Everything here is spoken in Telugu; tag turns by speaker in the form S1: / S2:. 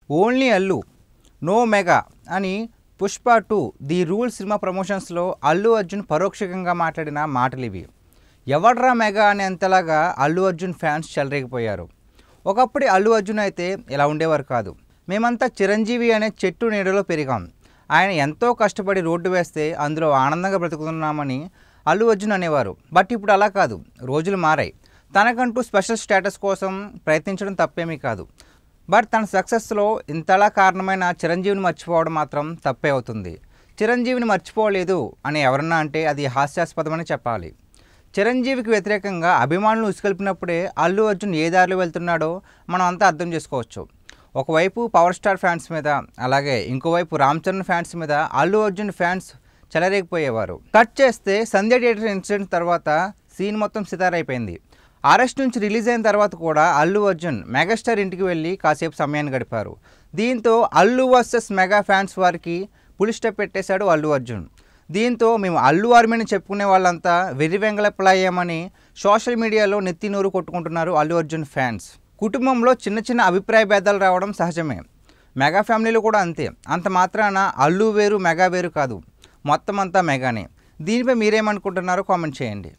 S1: ఓన్లీ అల్లు నో మెగా అని పుష్ప 2 ది రూల్ సినిమా ప్రమోషన్స్లో అల్లు అర్జున్ పరోక్షంగా మాట్లాడిన మాటలు ఇవి. ఎవడ్రా మెగా అనేంతలాగా అల్లు అర్జున్ ఫ్యాన్స్ చెలరేగిపోయారు. ఒకప్పుడు అల్లు అర్జున్ అయితే ఇలా ఉండేవారు కాదు. మేమంతా చిరంజీవి అనే చెట్టు నీడలో పెరిగాం, ఆయన ఎంతో కష్టపడి రోడ్డు వేస్తే అందులో ఆనందంగా బ్రతుకుతున్నామని అల్లు అర్జున్ అనేవారు. బట్ ఇప్పుడు అలా కాదు, రోజులు మారాయి. తనకంటూ స్పెషల్ స్టేటస్ కోసం ప్రయత్నించడం తప్పేమీ కాదు. బట్ తన సక్సెస్లో ఇంతలా కారణమైన చిరంజీవిని మర్చిపోవడం మాత్రం తప్పే అవుతుంది. చిరంజీవిని మర్చిపోలేదు అని ఎవరన్నా అంటే అది హాస్యాస్పదమని చెప్పాలి. చిరంజీవికి వ్యతిరేకంగా అభిమానులు ఉసుకొల్పినప్పుడే అల్లు అర్జున్ ఏ దారిలో వెళ్తున్నాడో మనం అంతా అర్థం చేసుకోవచ్చు. ఒకవైపు పవర్ స్టార్ ఫ్యాన్స్ మీద, అలాగే ఇంకోవైపు రామ్ చరణ్ ఫ్యాన్స్ మీద అల్లు అర్జున్ ఫ్యాన్స్ చెలరేగిపోయేవారు. కట్ చేస్తే సంధ్య థియేటర్ ఇన్సిడెంట్ తర్వాత సీన్ మొత్తం సితారైపోయింది. అరెస్ట్ నుంచి రిలీజ్ అయిన తర్వాత కూడా అల్లు అర్జున్ మెగాస్టార్ ఇంటికి వెళ్ళి కాసేపు సమయాన్ని గడిపారు. దీంతో అల్లు వర్సెస్ మెగా ఫ్యాన్స్ వారికి పులి స్టెప్ పెట్టేశాడు అల్లు అర్జున్. దీంతో మేము అల్లు ఆర్మీని చెప్పుకునే వాళ్ళంతా వెర్రి వెంగళప్పలయ్యామని సోషల్ మీడియాలో నెత్తి నూరు కొట్టుకుంటున్నారు అల్లు అర్జున్ ఫ్యాన్స్. కుటుంబంలో చిన్న చిన్న అభిప్రాయ భేదాలు రావడం సహజమే. మెగా ఫ్యామిలీలో కూడా అంతే. అంత మాత్రాన అల్లు వేరు మెగా వేరు కాదు, మొత్తం అంతా మెగానే. దీనిపై మీరేమనుకుంటున్నారో కామెంట్ చేయండి.